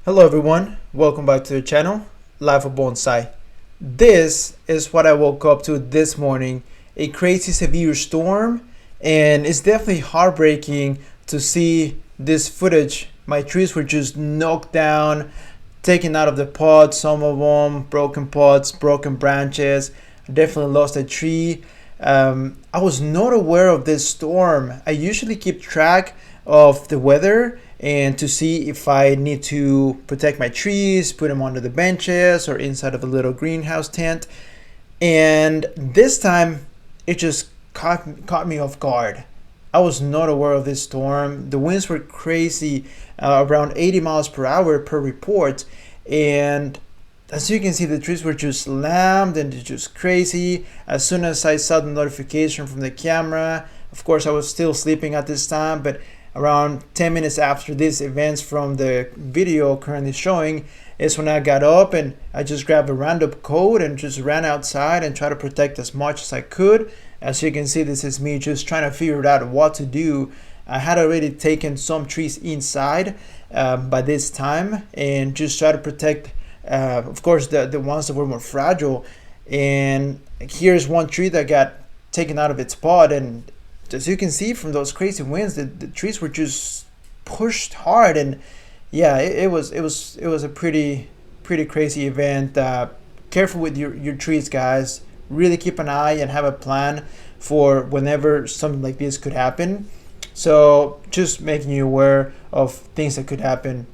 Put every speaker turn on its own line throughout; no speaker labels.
Hello everyone, welcome back to the channel, Life of Bonsai. This is what I woke up to this morning, a crazy severe storm, and it's definitely heartbreaking to see this footage. My trees were just knocked down, taken out of the pot, some of them, broken pots, broken branches. I definitely lost a tree. I was not aware of this storm. I usually keep track of the weather and to see if I need to protect my trees, put them under the benches or inside of a little greenhouse tent. And this time it just caught me off guard. I was not aware of this storm. The winds were crazy, around 80 miles per hour per report. And as you can see, the trees were just slammed and it's just crazy. As soon as I saw the notification from the camera, of course I was still sleeping at this time, but around 10 minutes after these events from the video currently showing is when I got up and I just grabbed a random coat and just ran outside and tried to protect as much as I could. As you can see, this is me just trying to figure out what to do. I had already taken some trees inside by this time and just try to protect of course the ones that were more fragile. And here's one tree that got taken out of its pod, and as you can see from those crazy winds, the trees were just pushed hard. And yeah, it was a pretty crazy event. Careful with your trees, guys. Really keep an eye and have a plan for whenever something like this could happen. So just making you aware of things that could happen.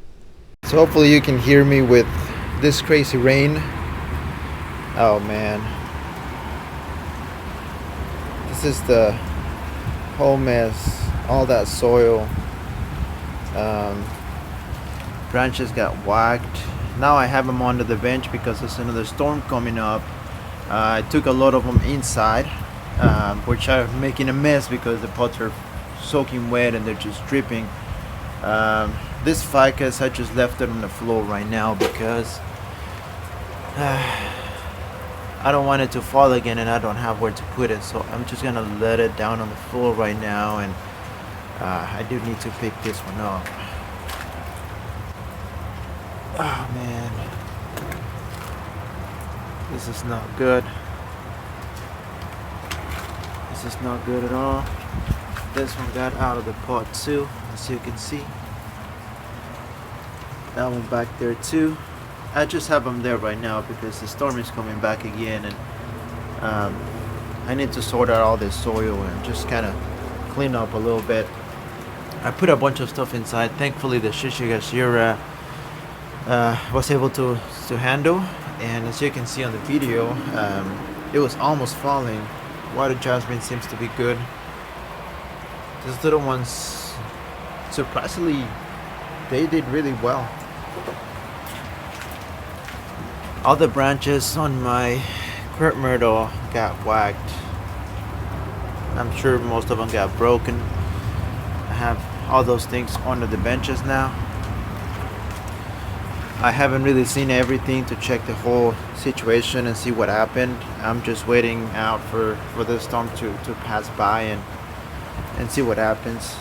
So hopefully you can hear me with this crazy rain. Oh man, this is the whole mess. All that soil, branches got whacked. Now I have them under the bench because there's another storm coming up. I took a lot of them inside, which are making a mess because the pots are soaking wet and they're just dripping. This ficus, I just left it on the floor right now because I don't want it to fall again and I don't have where to put it, so I'm just gonna let it down on the floor right now. And I do need to pick this one up. Oh man, this is not good. This is not good at all. This one got out of the pot too, as you can see. That one back there too. I just have them there right now because the storm is coming back again, and I need to sort out all this soil and just kind of clean up a little bit. I put a bunch of stuff inside. Thankfully the Shishigashira was able to handle, and as you can see on the video, it was almost falling. Water adjustment seems to be good. These little ones, surprisingly, they did really well. All the branches on my crepe myrtle got whacked. I'm sure most of them got broken. I have all those things under the benches now. I haven't really seen everything to check the whole situation and see what happened. I'm just waiting out for the storm to pass by and see what happens.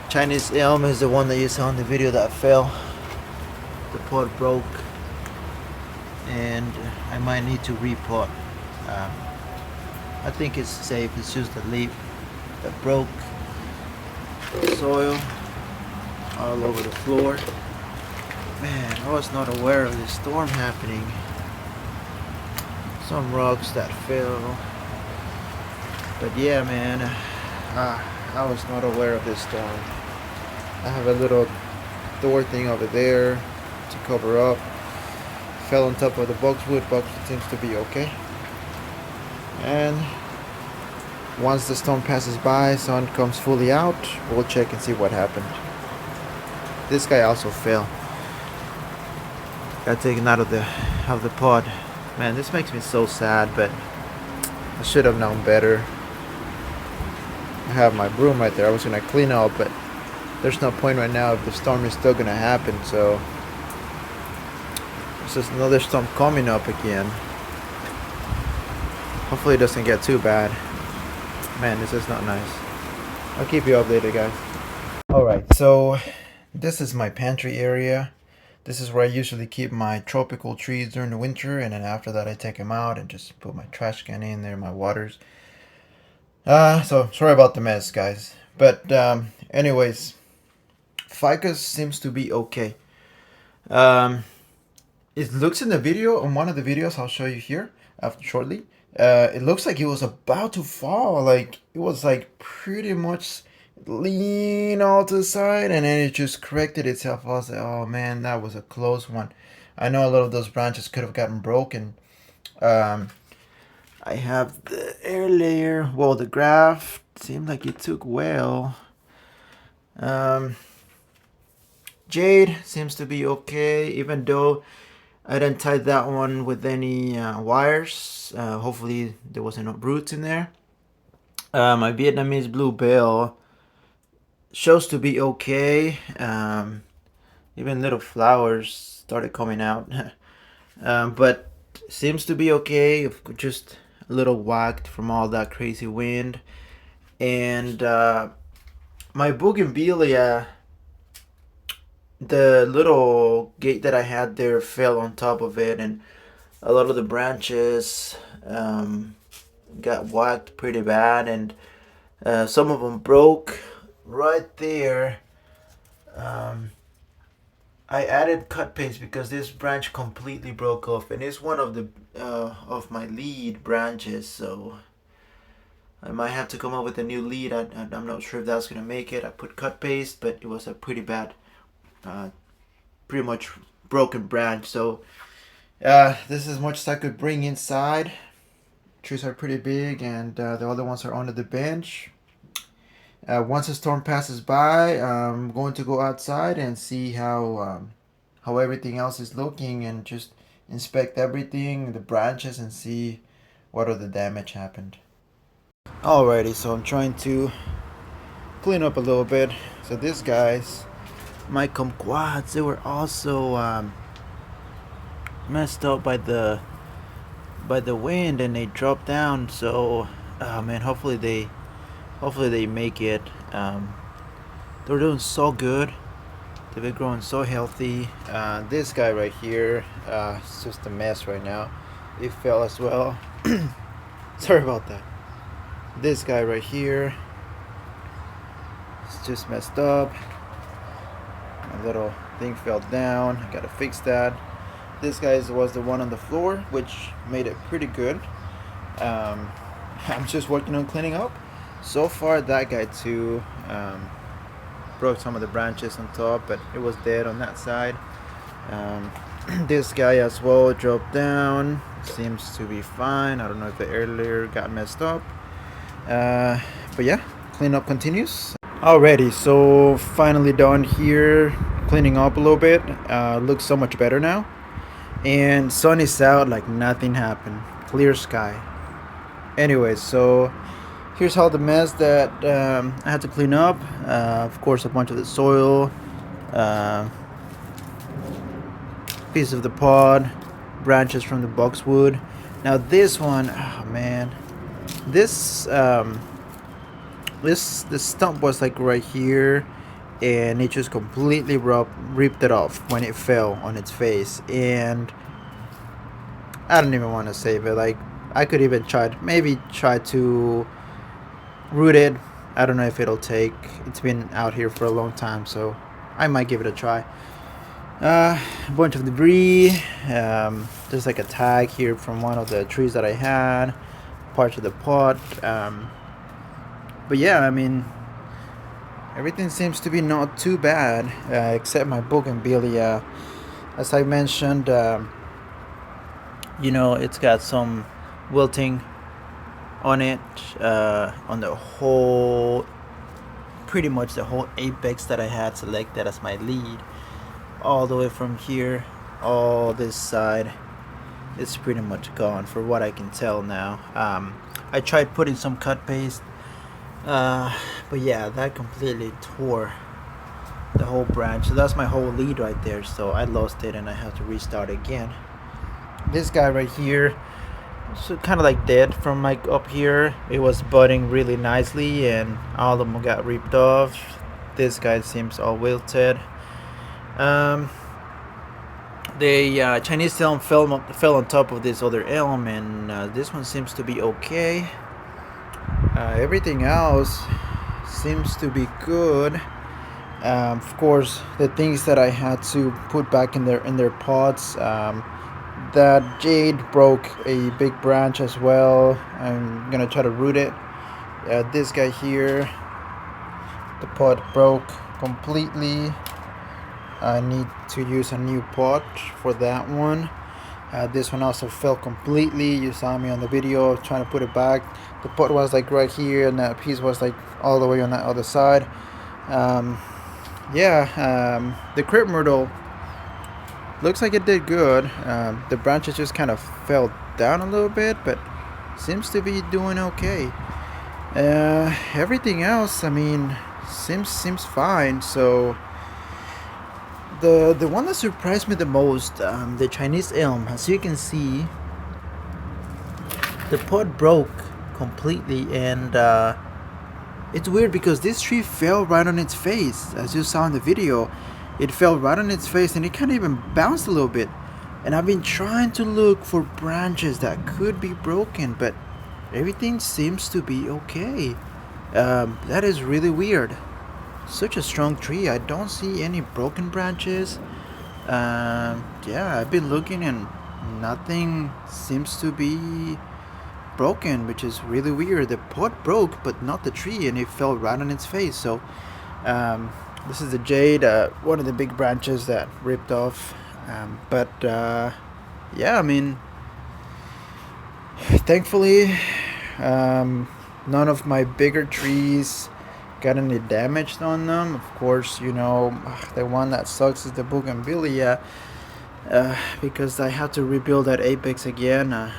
Chinese elm is the one that you saw in the video that fell. The pot broke, and I might need to repot. I think it's safe. It's just a leaf that broke. Soil all over the floor. Man, I was not aware of this storm happening. Some rocks that fell. But yeah, man, I was not aware of this storm. I have a little door thing over there to cover up. Fell on top of the boxwood. Boxwood seems to be okay. And once the storm passes by, sun comes fully out, we'll check and see what happened. This guy also fell. Got taken out of the pod. Man, this makes me so sad, but I should have known better. I have my broom right there. I was gonna clean up, but there's no point right now if the storm is still gonna happen. So there's just another storm coming up again. Hopefully it doesn't get too bad. Man, this is not nice. I'll keep you updated, guys. Alright, so this is my pantry area. This is where I usually keep my tropical trees during the winter, and then after that I take them out and just put my trash can in there, my waters. So sorry about the mess, guys. But anyways, ficus seems to be okay. Um, it looks in the video, on one of the videos I'll show you here after shortly. It looks like it was about to fall. Like it was like pretty much lean all to the side, and then it just corrected itself. I was like, oh man, that was a close one. I know a lot of those branches could have gotten broken. Um, I have the air layer. Well, the graft seemed like it took well. Um, Jade seems to be okay, even though I didn't tie that one with any wires. Hopefully there wasn't no roots in there. My Vietnamese bluebell shows to be okay. Even little flowers started coming out. But seems to be okay. Just a little whacked from all that crazy wind. And my bougainvillea, the little gate that I had there fell on top of it, and a lot of the branches got whacked pretty bad, and some of them broke right there. I added cut paste because this branch completely broke off, and it's one of the of my lead branches, so I might have to come up with a new lead. I'm not sure if that's gonna make it. I put cut paste, but it was a pretty bad, pretty much broken branch. So this is as much as I could bring inside. Trees are pretty big, and the other ones are under the bench. Once the storm passes by, I'm going to go outside and see how everything else is looking, and just inspect everything, the branches, and see what other damage happened. Alrighty, so I'm trying to clean up a little bit. So these guys, my kumquats, they were also messed up by the wind, and they dropped down. So man, hopefully they make it. They're doing so good. They've been growing so healthy. This guy right here, it's just a mess right now. It fell as well. Sorry about that. This guy right here, it's just messed up. My little thing fell down. I gotta fix that. This guy was the one on the floor, which made it pretty good. I'm just working on cleaning up. So far, that guy too broke some of the branches on top, but it was dead on that side. This guy as well dropped down. Seems to be fine. I don't know if the air layer got messed up. But yeah, cleanup continues. Alrighty, so finally done here, cleaning up a little bit. Looks so much better now. And sun is out like nothing happened. Clear sky. Anyway, so here's all the mess that I had to clean up. Of course, a bunch of the soil, piece of the pod, branches from the boxwood. Now this one, oh man, this stump was like right here, and it just completely ripped it off when it fell on its face. And I don't even want to save it. Like, I could even try to root it. I don't know if it'll take. It's been out here for a long time, so I might give it a try. A bunch of debris. There's like a tag here from one of the trees that I had, parts of the pot. But yeah, I mean, everything seems to be not too bad, except my bougainvillea. As I mentioned, it's got some wilting on it, on the whole, pretty much the whole apex that I had selected as my lead, all the way from here, all this side. It's pretty much gone for what I can tell now. I tried putting some cut paste, but yeah, that completely tore the whole branch. So that's my whole lead right there. So I lost it, and I have to restart again. This guy right here, so kind of like dead from like up here. It was budding really nicely, and all of them got ripped off. This guy seems all wilted. The Chinese elm fell on top of this other elm, and this one seems to be okay. Everything else seems to be good. Of course, the things that I had to put back in their pots. That jade broke a big branch as well. I'm gonna try to root it. This guy here, the pot broke completely. I need to use a new pot for that one. This one also fell completely. You saw me on the video trying to put it back. The pot was like right here, and that piece was like all the way on that other side. The crepe myrtle looks like it did good. The branches just kind of fell down a little bit, but seems to be doing okay. Everything else, I mean, seems fine. So the one that surprised me the most, the Chinese elm, as you can see, the pot broke completely, and it's weird because this tree fell right on its face. As you saw in the video, it fell right on its face, and it kind of even bounced a little bit. And I've been trying to look for branches that could be broken, but everything seems to be okay. That is really weird. Such a strong tree. I don't see any broken branches. I've been looking and nothing seems to be broken, which is really weird. The pot broke, but not the tree, and it fell right on its face. So this is the jade, one of the big branches that ripped off. I mean, thankfully, none of my bigger trees got any damage on them. Of course, you know, the one that sucks is the bougainvillea, because I had to rebuild that apex again.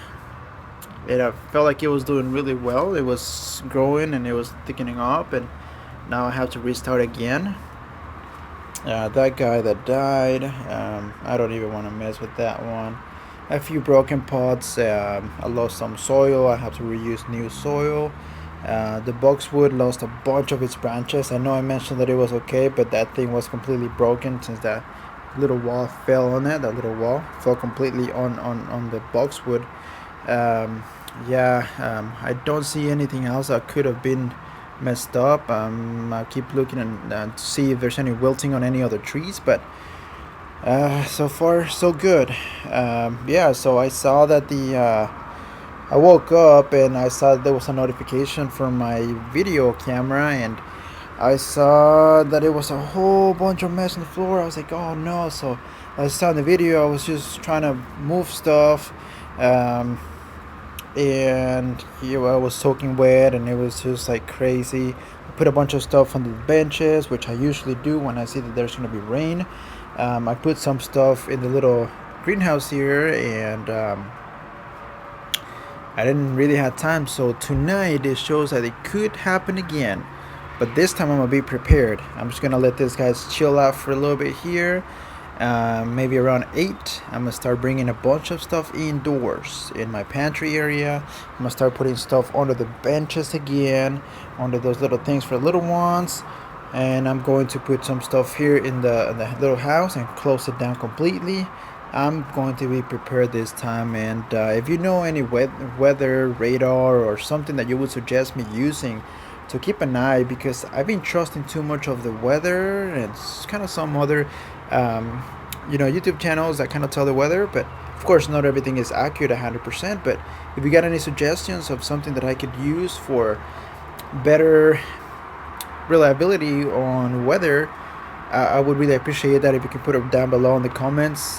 It felt like it was doing really well. It was growing and it was thickening up, and now I have to restart again. That guy that died, I don't even want to mess with that one. A few broken pots. I lost some soil. I have to reuse new soil. The boxwood lost a bunch of its branches. I know I mentioned that it was okay, but that thing was completely broken since that little wall fell on it. That little wall fell completely on the boxwood. I don't see anything else that could have been messed up. I keep looking and to see if there's any wilting on any other trees, but so far so good. So I saw that I woke up and I saw there was a notification from my video camera, and I saw that it was a whole bunch of mess on the floor. I was like, oh no. So I saw in the video, I was just trying to move stuff, and I was soaking wet, and it was just like crazy. I put a bunch of stuff on the benches, which I usually do when I see that there's going to be rain. I put some stuff in the little greenhouse here, and I didn't really have time. So tonight it shows that it could happen again, but this time I'm gonna be prepared. I'm just gonna let these guys chill out for a little bit here. Maybe around 8, I'm gonna start bringing a bunch of stuff indoors in my pantry area. I'm gonna start putting stuff under the benches again, under those little things for little ones, and I'm going to put some stuff here in the little house and close it down completely. I'm going to be prepared this time, and if you know any weather radar or something that you would suggest me using to keep an eye, because I've been trusting too much of the weather and kind of some other YouTube channels that kind of tell the weather, but of course not everything is accurate 100%. But if you got any suggestions of something that I could use for better reliability on weather, I would really appreciate that if you can put it down below in the comments.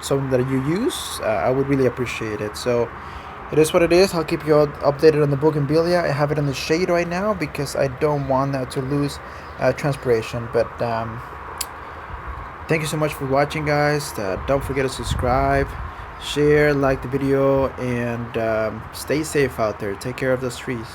Something that you use, I would really appreciate it. So it is what it is. I'll keep you all updated on the bougainvillea. I have it in the shade right now because I don't want that to lose transpiration. But thank you so much for watching, guys. Don't forget to subscribe, share, like the video, and stay safe out there. Take care of those trees.